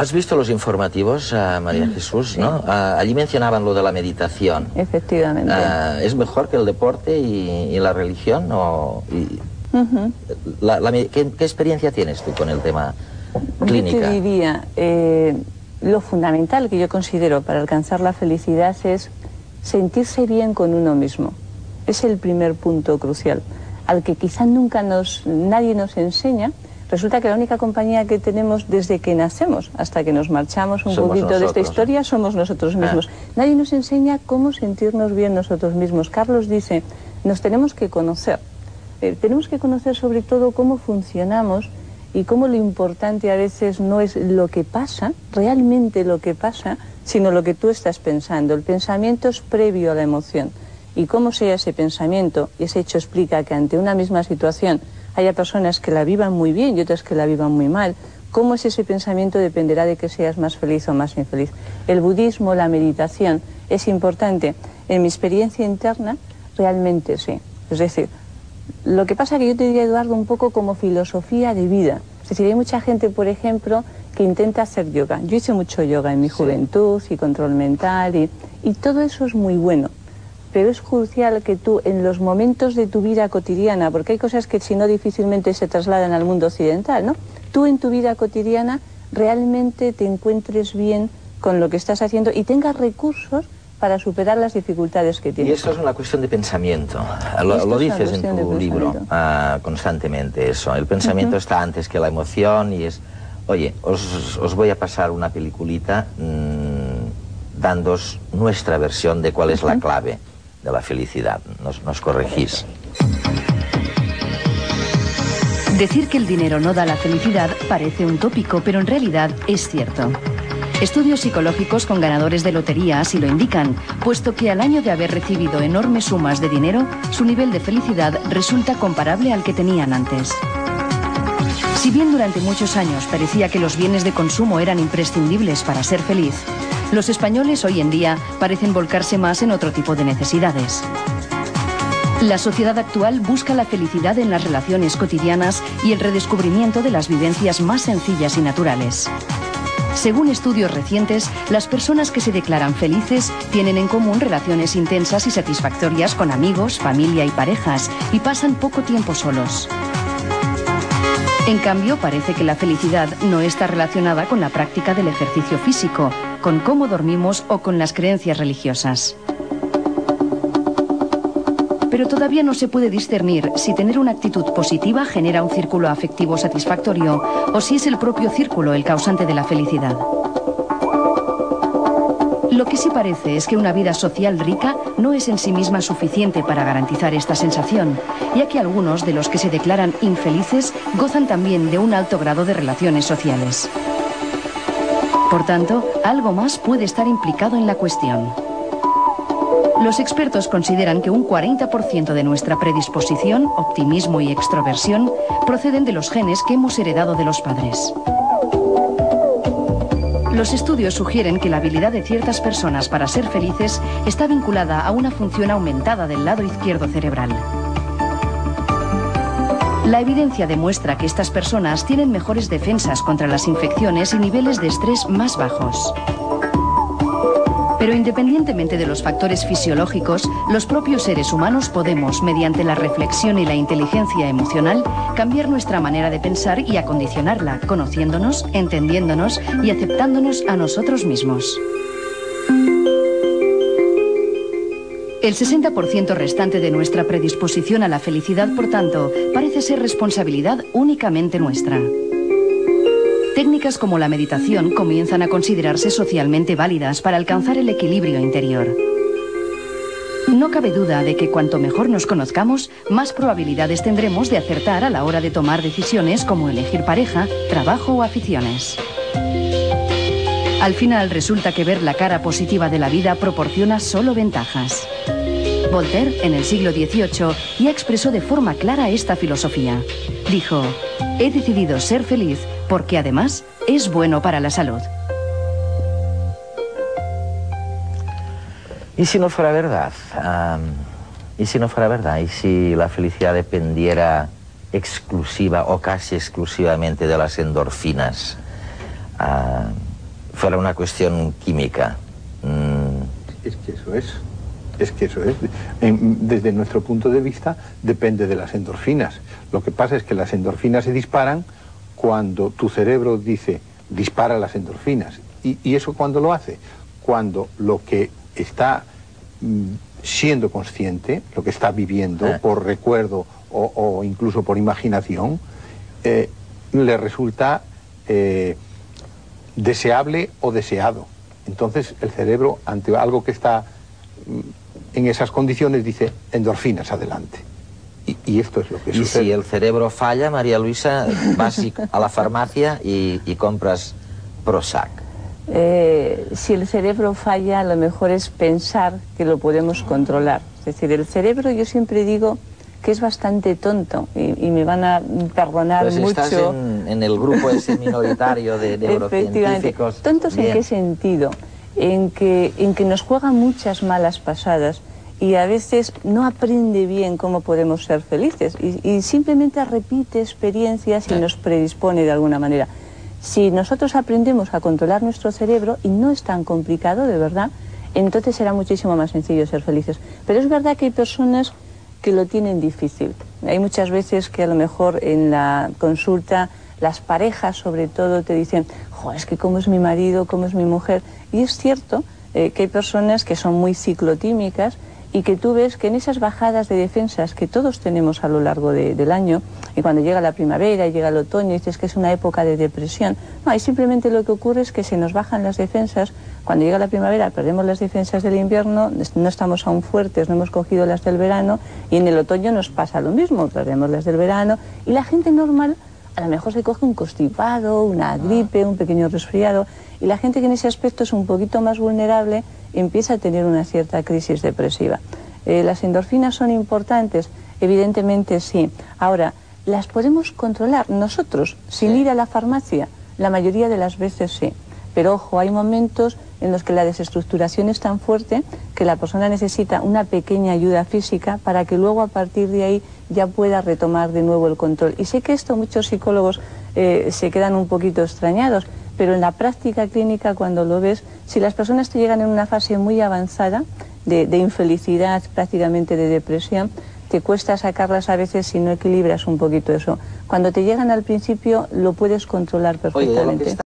¿Has visto los informativos, María Jesús? Sí. ¿No? Allí mencionaban lo de la meditación. Efectivamente. ¿Es mejor que el deporte y la religión? ¿Qué experiencia tienes tú con el tema clínica? Yo te diría, lo fundamental que yo considero para alcanzar la felicidad es sentirse bien con uno mismo. Es el primer punto crucial, al que quizá nunca nadie nos enseña. Resulta que la única compañía que tenemos desde que nacemos hasta que nos marchamos un poquito de esta historia somos nosotros mismos. Nadie nos enseña cómo sentirnos bien nosotros mismos. Carlos dice, nos tenemos que conocer. Tenemos que conocer sobre todo cómo funcionamos y cómo lo importante a veces no es lo que pasa, realmente lo que pasa, sino lo que tú estás pensando. El pensamiento es previo a la emoción. Y cómo sea ese pensamiento, y ese hecho explica que ante una misma situación haya personas que la vivan muy bien y otras que la vivan muy mal. Cómo es ese pensamiento dependerá de que seas más feliz o más infeliz. El budismo, la meditación, es importante. En mi experiencia interna, realmente sí. Es decir, lo que pasa que yo te diría, Eduardo, un poco como filosofía de vida. Es decir, hay mucha gente, por ejemplo, que intenta hacer yoga. Yo hice mucho yoga en mi juventud y control mental y todo eso es muy bueno. Pero es crucial que tú, en los momentos de tu vida cotidiana, porque hay cosas que si no difícilmente se trasladan al mundo occidental, ¿no? Tú en tu vida cotidiana realmente te encuentres bien con lo que estás haciendo y tengas recursos para superar las dificultades que tienes. Y esto es una cuestión de pensamiento. Lo dices en tu libro constantemente eso. El pensamiento está antes que la emoción y es... Oye, os voy a pasar una peliculita dándoos nuestra versión de cuál es la clave de la felicidad. Nos corregís. Decir que el dinero no da la felicidad parece un tópico, pero en realidad es cierto. Estudios psicológicos con ganadores de lotería así lo indican, puesto que al año de haber recibido enormes sumas de dinero, su nivel de felicidad resulta comparable al que tenían antes. Si bien durante muchos años parecía que los bienes de consumo eran imprescindibles para ser feliz, los españoles hoy en día parecen volcarse más en otro tipo de necesidades. La sociedad actual busca la felicidad en las relaciones cotidianas y el redescubrimiento de las vivencias más sencillas y naturales. Según estudios recientes, las personas que se declaran felices tienen en común relaciones intensas y satisfactorias con amigos, familia y parejas, y pasan poco tiempo solos. En cambio, parece que la felicidad no está relacionada con la práctica del ejercicio físico, con cómo dormimos o con las creencias religiosas. Pero todavía no se puede discernir si tener una actitud positiva genera un círculo afectivo satisfactorio o si es el propio círculo el causante de la felicidad. Lo que sí parece es que una vida social rica no es en sí misma suficiente para garantizar esta sensación, ya que algunos de los que se declaran infelices gozan también de un alto grado de relaciones sociales. Por tanto, algo más puede estar implicado en la cuestión. Los expertos consideran que un 40% de nuestra predisposición, optimismo y extroversión proceden de los genes que hemos heredado de los padres. Los estudios sugieren que la habilidad de ciertas personas para ser felices está vinculada a una función aumentada del lado izquierdo cerebral. La evidencia demuestra que estas personas tienen mejores defensas contra las infecciones y niveles de estrés más bajos. Pero independientemente de los factores fisiológicos, los propios seres humanos podemos, mediante la reflexión y la inteligencia emocional, cambiar nuestra manera de pensar y acondicionarla, conociéndonos, entendiéndonos y aceptándonos a nosotros mismos. El 60% restante de nuestra predisposición a la felicidad, por tanto, parece ser responsabilidad únicamente nuestra. Técnicas como la meditación comienzan a considerarse socialmente válidas para alcanzar el equilibrio interior. No cabe duda de que cuanto mejor nos conozcamos, más probabilidades tendremos de acertar a la hora de tomar decisiones como elegir pareja, trabajo o aficiones. Al final resulta que ver la cara positiva de la vida proporciona solo ventajas. Voltaire, en el siglo XVIII, ya expresó de forma clara esta filosofía. Dijo: «He decidido ser feliz porque además es bueno para la salud». ¿Y si no fuera verdad? ¿Y si no fuera verdad? ¿Y si la felicidad dependiera exclusiva o casi exclusivamente de las endorfinas? fuera una cuestión química. Es que eso es. Es que eso es. Desde nuestro punto de vista depende de las endorfinas. Lo que pasa es que las endorfinas se disparan cuando tu cerebro dice dispara las endorfinas. ¿Y eso cuándo lo hace? Cuando lo que está siendo consciente, lo que está viviendo por recuerdo o incluso por imaginación, le resulta deseable o deseado. Entonces el cerebro, ante algo que está en esas condiciones, dice endorfinas, adelante. Y esto es lo que sucede. Y si el cerebro falla, María Luisa, vas a la farmacia y compras Prozac. Si el cerebro falla, lo mejor es pensar que lo podemos controlar. Es decir, el cerebro, yo siempre digo que es bastante tonto, y me van a perdonar pues mucho. Estás en el grupo ese minoritario de neurocientíficos. ¿Tontos en qué sentido? En que nos juegan muchas malas pasadas y a veces no aprende bien cómo podemos ser felices y simplemente repite experiencias y nos predispone de alguna manera. Si nosotros aprendemos a controlar nuestro cerebro, y no es tan complicado, de verdad, entonces será muchísimo más sencillo ser felices. Pero es verdad que hay personas que lo tienen difícil. Hay muchas veces que a lo mejor en la consulta las parejas sobre todo te dicen, es que cómo es mi marido, cómo es mi mujer. Y es cierto que hay personas que son muy ciclotímicas y que tú ves que en esas bajadas de defensas que todos tenemos a lo largo del año, y cuando llega la primavera y llega el otoño, dices que es una época de depresión. No, ahí simplemente lo que ocurre es que se nos bajan las defensas. Cuando llega la primavera perdemos las defensas del invierno, no estamos aún fuertes, no hemos cogido las del verano, y en el otoño nos pasa lo mismo, perdemos las del verano, y la gente normal a lo mejor se coge un constipado, una gripe, un pequeño resfriado, y la gente que en ese aspecto es un poquito más vulnerable empieza a tener una cierta crisis depresiva. ¿Las endorfinas son importantes? Evidentemente sí. Ahora, ¿las podemos controlar nosotros sin ir a la farmacia? La mayoría de las veces sí. Pero ojo, hay momentos en los que la desestructuración es tan fuerte que la persona necesita una pequeña ayuda física para que luego a partir de ahí ya pueda retomar de nuevo el control. Y sé que esto muchos psicólogos se quedan un poquito extrañados, pero en la práctica clínica, cuando lo ves, si las personas te llegan en una fase muy avanzada de infelicidad, prácticamente de depresión, te cuesta sacarlas a veces si no equilibras un poquito eso. Cuando te llegan al principio lo puedes controlar perfectamente.